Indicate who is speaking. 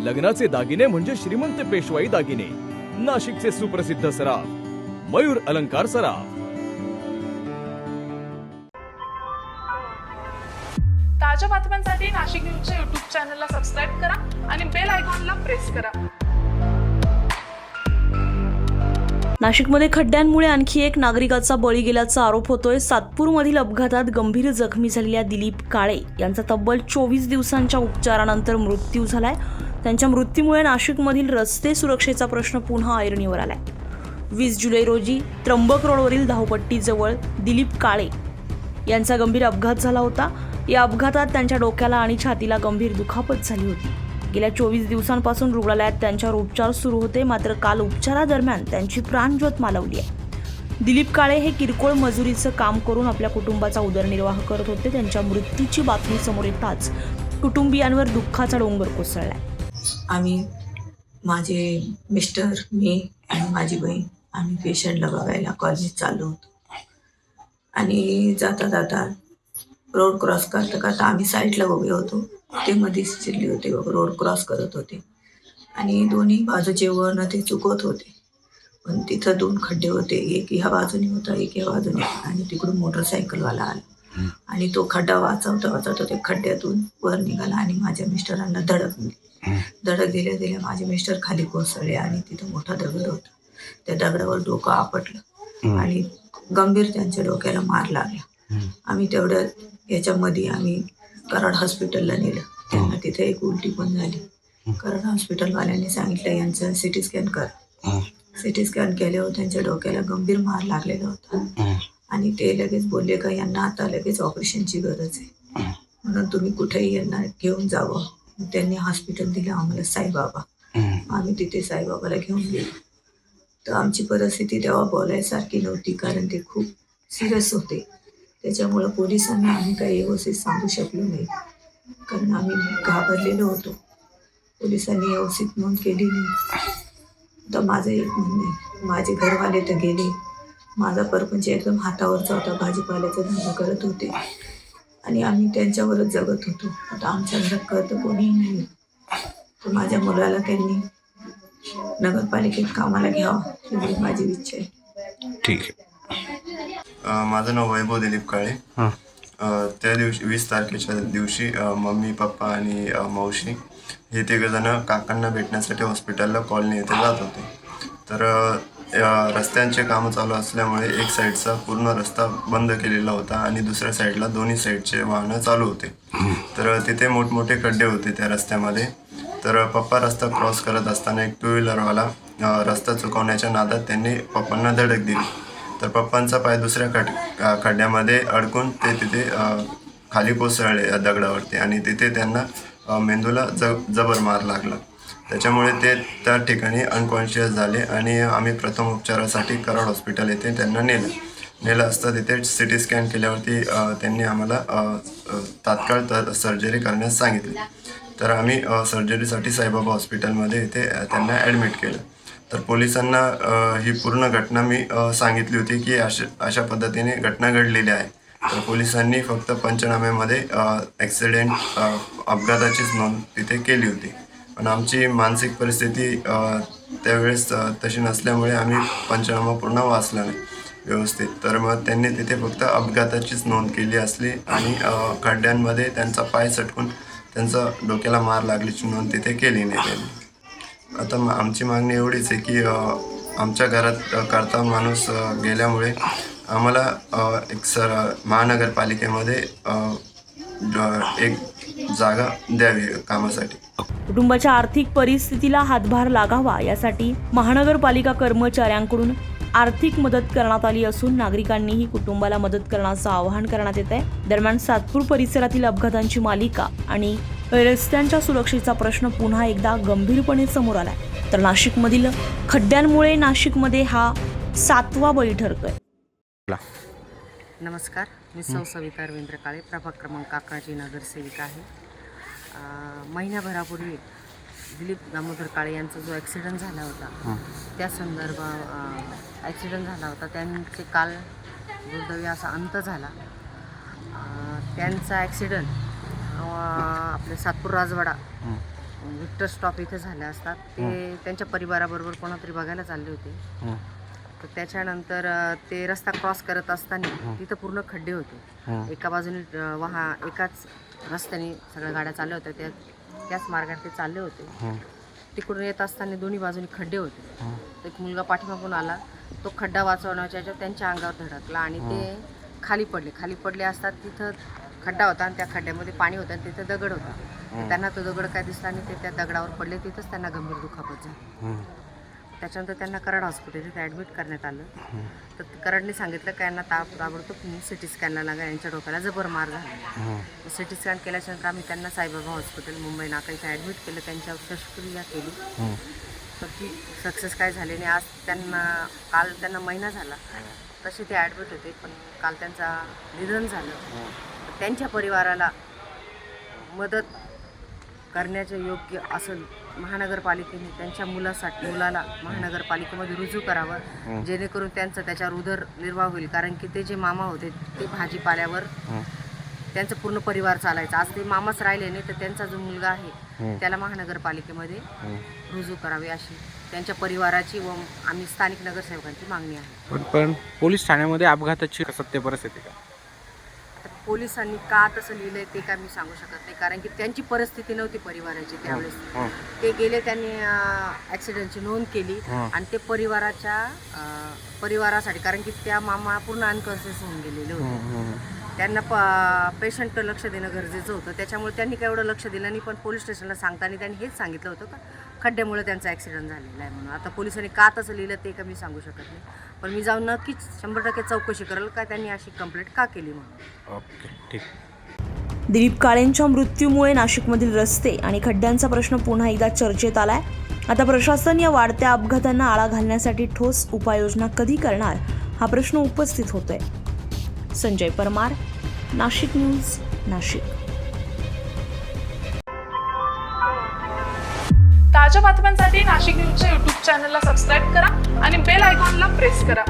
Speaker 1: लग्नाचे दागिने म्हणजे श्रीमंत पेशवाई दागिने. नाशिकचे सुप्रसिद्ध सराफ मयूर अलंकार सराफ.
Speaker 2: ताज्या बातम्यांसाठी नाशिक न्यूजच्या YouTube चॅनलला सबस्क्राईब करा आणि बेल आयकॉनला प्रेस करा.
Speaker 3: नाशिकमध्ये खड्ड्यांमुळे आणखी एक नागरिकाचा बळी गेल्याचा आरोप होतोय. सातपूरमधील अपघातात गंभीर जखमी झालेल्या दिलीप काळे यांचा तब्बल 24 दिवसांच्या उपचारानंतर मृत्यू झालाय. त्यांच्या मृत्यूमुळे नाशिकमधील रस्ते सुरक्षेचा प्रश्न पुन्हा ऐरणीवर आलाय. 20 जुलै रोजी त्र्यंबक रोडवरील धावपट्टीजवळ दिलीप काळे यांचा गंभीर अपघात झाला होता. या अपघातात त्यांच्या डोक्याला आणि छातीला गंभीर दुखापत झाली होती. गेल्या 24 दिवसांपासून रुग्णालयात त्यांच्यावर उपचार सुरू होते. मात्र काल उपचारादरम्यान त्यांची प्राणज्योत मालवली आहे. दिलीप काळे हे किरकोळ मजुरीचं काम करून आपल्या कुटुंबाचा उदरनिर्वाह करत होते. त्यांच्या मृत्यूची बातमी समोर येताच कुटुंबियांवर दुःखाचा डोंगर कोसळलाय.
Speaker 4: आम्ही माझे मिस्टर, मी आणि माझी बहीण आम्ही पेशंटला बघायला कॉलेज चाललो होतो. आणि जाता जाता रोड क्रॉस करता करता आम्ही साईडला उभे होतो. ते मध्येच चिरले होते, रोड क्रॉस करत होते आणि दोन्ही बाजूचे वळण ते चुकवत होते. पण तिथं 2 खड्डे होते, एक ह्या बाजूने होता, एक ह्या बाजूने. आणि तिकडून मोटरसायकलवाला आला आणि तो खड्डा वाचवता ते खड्ड्यातून वर निघाला आणि माझ्या मिस्टरांना धडक दिल्या दिल्या माझे मिस्टर खाली कोसळले आणि तिथं मोठा दगड होता. त्या दगडावर डोकं आपटलं आणि गंभीर त्यांच्या डोक्याला मार लागला. आम्ही तेवढ्या याच्यामध्ये आम्ही कराड हॉस्पिटलला नेलं. त्यांना तिथे एक उलटी पण झाली. कराड हॉस्पिटलवाल्यांनी सांगितलं यांचं CT स्कॅन करा. CT स्कॅन केल्यावर त्यांच्या डोक्याला गंभीर मार लागलेला होता आणि ते लगेच बोलले का यांना आता लगेच ऑपरेशनची गरज आहे, म्हणून तुम्ही कुठेही यांना घेऊन जावं. त्यांनी हॉस्पिटल दिलं आम्हाला साईबाबा. आम्ही तिथे साईबाबाला घेऊन गेलो. तर आमची परिस्थिती तेव्हा बोलायसारखी नव्हती, कारण ते खूप सिरियस होते. त्याच्यामुळं पोलिसांना आम्ही काही व्यवस्थित सांगू शकलो नाही, कारण आम्ही घाबरलेलो होतो. पोलिसांनी व्यवस्थित नोंद केली नाही. तर माझं एक म्हणणं आहे, माझे घरवाले तर गेले, माझा परपंच एकदम हातावरचा होता. भाजीपाल्याचा धंदा करत होते आणि आम्ही त्यांच्यावरच जगत होतो. आता आमच्या घरात कळतं कोणीही नाही. तर माझ्या मुलाला त्यांनी नगरपालिकेत कामाला घ्यावं ही माझी इच्छा आहे.
Speaker 5: ठीक आहे.
Speaker 6: माझं नाव वैभव दिलीप काळे. त्या दिवशी 20 तारखेच्या दिवशी मम्मी, पप्पा आणि मावशी हे 3 जण काकांना भेटण्यासाठी हॉस्पिटलला कॉलनी येथे जात होते. तर रस्त्यांचे कामं चालू असल्यामुळे एक साईडचा पूर्ण रस्ता बंद केलेला होता आणि दुसऱ्या साईडला दोन्ही साईडचे वाहनं चालू होते. तर तिथे मोठमोठे खड्डे होते त्या रस्त्यामध्ये. तर पप्पा रस्ता क्रॉस करत असताना एक 2 व्हीलरवाला रस्ता चुकवण्याच्या नादात त्यांनी पप्पांना धडक दिली. तर पप्पांचा पाय दुसऱ्या खड्ड्यामध्ये अडकून ते तिथे खाली कोसळले दगडावरती आणि तिथे त्यांना मेंदूला जबर मार लागला. त्याच्यामुळे ते त्या ठिकाणी अनकॉन्शियस झाले आणि आम्ही प्रथम उपचारासाठी कराड हॉस्पिटल येथे त्यांना नेलं असता तिथे CT स्कॅन केल्यावरती त्यांनी आम्हाला तात्काळ सर्जरी करण्यास सांगितली. तर आम्ही सर्जरीसाठी साईबाबा हॉस्पिटलमध्ये इथे त्यांना ॲडमिट केलं. तर पोलिसांना ही पूर्ण घटना मी सांगितली होती की अशा पद्धतीने घटना घडलेली आहे. तर पोलिसांनी फक्त पंचनाम्यामध्ये ॲक्सिडेंट अपघाताचीच नोंद तिथे केली होती. पण आमची मानसिक परिस्थिती त्यावेळेस तशी नसल्यामुळे आम्ही पंचनामा पूर्ण वाचला नाही व्यवस्थित. तर मग त्यांनी तिथे फक्त अपघाताचीच नोंद केली असली आणि खड्ड्यांमध्ये त्यांचा पाय सटकून त्यांचा डोक्याला मार लागल्याची नोंद तिथे केली नाही त्यांनी. आता आमची मागणी एवढीच आहे की आमच्या घरात करता माणूस गेल्यामुळे आम्हाला एक महानगरपालिकेमध्ये एक जागा द्यावी कामासाठी.
Speaker 3: कुटुंबाच्या आर्थिक परिस्थितीला हातभार लागावा यासाठी महानगरपालिका कर्मचाऱ्यांकडून आर्थिक मदत करण्यात आली असून नागरिकांनीही कुटुंबाला मदत करण्याचं आवाहन करण्यात येत आहे. दरम्यान सातपूर परिसरातील अपघातांची मालिका आणि रस्त्यांच्या सुरक्षेचा प्रश्न पुन्हा एकदा गंभीरपणे समोर आलाय. तर नाशिकमधील खड्ड्यांमुळे नाशिकमध्ये हा 7वा बळी ठरतोय.
Speaker 7: नमस्कार, मी सविता रवींद्र काळे, प्रभाग क्रमांक 11ची नगरसेविका आहे. महिन्याभरापूर्वी दिलीप दामोदर काळे यांचा जो ॲक्सिडेंट झाला होता त्या संदर्भात ॲक्सिडेंट झाला होता. त्यांचे काल दुर्दैवी असा अंत झाला. त्यांचा ॲक्सिडेंट आपले सातपूर राजवाडा विक्टर स्टॉप इथे झाले असतात. ते त्यांच्या परिवाराबरोबर कोणातरी बघायला चालले होते. तर त्याच्यानंतर ते रस्ता क्रॉस करत असताना तिथं पूर्ण खड्डे होते. एका बाजूने एकाच रस्त्याने सगळ्या गाड्या चालल्या होत्या, त्याच मार्गाने ते चालले होते. तिकडून येत असताना दोन्ही बाजूनी खड्डे होते. एक मुलगा पाठीमागून आला, तो खड्डा वाचवण्याच्या ह्याच्यात त्यांच्या अंगावर धडकला आणि ते खाली पडले असतात. तिथं खड्डा होता आणि त्या खड्ड्यामध्ये पाणी होतं आणि तिथं दगड होता. तर त्यांना तो दगड काय दिसला आणि ते त्या दगडावर पडले. तिथंच त्यांना गंभीर दुखापत झाली. त्याच्यानंतर त्यांना कराड हॉस्पिटल इथे ॲडमिट करण्यात आलं. तर कराडने सांगितलं की यांना ताबडतोब सिटी स्कॅनला लागा, यांच्या डोक्याला जबर मार झाला. सिटी स्कॅन केल्याच्यानंतर आम्ही त्यांना साईबाबा हॉस्पिटल मुंबई नाका इथे ॲडमिट केलं. त्यांच्यावर शस्त्रक्रिया केली. तर ती सक्सेस काय झाली नाही. आज काल त्यांना महिना झाला तसे ते ॲडमिट होते, पण काल त्यांचा निधन झालं. त्यांच्या परिवाराला मदत करण्याचे योग्य असं महानगरपालिकेने त्यांच्या मुलाला महानगरपालिकेमध्ये रुजू करावं, जेणेकरून त्याच्यावर उदरनिर्वाह होईल. कारण की ते जे मामा होते ते भाजीपाल्यावर त्यांचं पूर्ण परिवार चालायचा. आज ते मामाच राहिले नाही, तर त्यांचा जो मुलगा आहे त्याला महानगरपालिकेमध्ये रुजू करावे अशी त्यांच्या परिवाराची व आम्ही स्थानिक नगरसेवकांची मागणी आहे.
Speaker 5: पण पोलीस ठाण्यामध्ये अपघाताची सत्य परिस्थिती का?
Speaker 7: पोलिसांनी का तसं लिहिलंय ते काय मी सांगू शकत नाही, कारण की त्यांची परिस्थिती नव्हती परिवाराची त्यावेळेस. ते गेले, त्यांनी ॲक्सिडेंटची नोंद केली आणि ते परिवारासाठी, कारण की त्या मामा पूर्ण अनकॉन्शियस होऊन गेलेले होते. त्यांना पेशंट लक्ष देणं गरजेचं होतं. त्याच्यामुळे त्यांनी काय एवढं लक्ष दिलं नाही. पण पोलीस स्टेशनला सांगताना त्यांनी हेच सांगितलं होतं का खड्ड्यामुळे त्यांचा ॲक्सिडेंट झालेला आहे म्हणून. आता पोलिसांनी का तसं लिहिलं ते का मी सांगू शकत नाही, पण मी जाऊन नक्कीच 100% चौकशी करेल का त्यांनी अशी कंप्लेंट का केली म्हणून.
Speaker 5: ओके, ठीक.
Speaker 3: दिलीप काळेंच्या मृत्यूमुळे नाशिकमधील रस्ते आणि खड्ड्यांचा प्रश्न पुन्हा एकदा चर्चेत आलाय. आता प्रशासन या वाढत्या अपघातांना आळा घालण्यासाठी ठोस उपाययोजना कधी करणार हा प्रश्न उपस्थित होतोय. संजय परमार, नाशिक न्यूज, नाशिक.
Speaker 2: ताज्या बातम्यांसाठी नाशिक न्यूजच्या YouTube चॅनलला सबस्क्राईब करा आणि बेल आयकॉनला प्रेस करा.